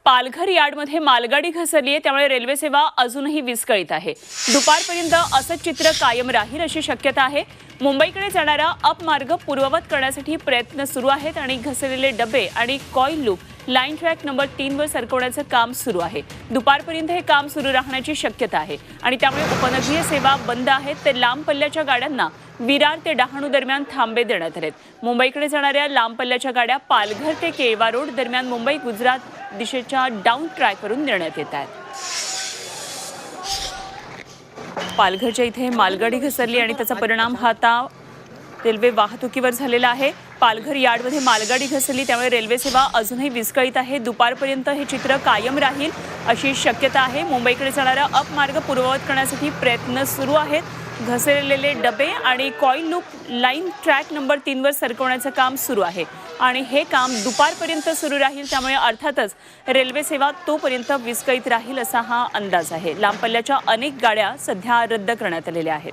पालघर यार्डमध्ये मालगाडी घसरली आहे, त्यामुळे रेल्वे सेवा अजूनही विस्कळीत आहे। दुपारपर्यंत असंच चित्र कायम राहील अशी शक्यता आहे। मुंबईकडे जाणारा अप मार्ग पूर्ववत करण्यासाठी प्रयत्न सुरू आहेत आणि घसरलेले डबे आणि coil loop line track number 3 वर सरकवण्याचं काम सुरू आहे। दुपारपर्यंत हे काम सुरू राहण्याची शक्यता आहे आणि त्यामुळे उपनगरीय सेवा बंद आहेत, ते लांब पल्ल्याच्या गाड्यांना विरार ते डहाणू दरम्यान थांबे देण्यात आलेत। मुंबईकडे जाणाऱ्या लांब पल्ल्याच्या गाड्या पालघर ते केळवा रोड दरम्यान मुंबई गुजरात दिशेच्या डाऊन ट्रॅकवरून नेण्यात येत आहेत। पालघरच्या इथे मालगाडी घसरली आणि त्याचा परिणाम हा आता रेल्वे वाहतुकीवर झालेला आहे। पालघर यार्डमध्ये मालगाडी घसरली, त्यामुळे रेल्वे सेवा अजूनही विस्कळीत आहे। दुपारपर्यंत हे चित्र कायम राहील अशी शक्यता आहे। मुंबईकडे जाणारा अप मार्ग पूर्ववत करण्यासाठी प्रयत्न सुरू आहेत। घसरलेले डबे आणि coil loop line track number 3 वर सरकवण्याचं काम सुरू आहे आणि हे काम दुपारपर्यंत सुरू राहील, त्यामुळे अर्थातच रेल्वे सेवा तोपर्यंत विस्कळीत राहील असा हा अंदाज आहे। लांब पल्ल्याच्या अनेक गाड्या सध्या रद्द करण्यात आलेल्या आहेत।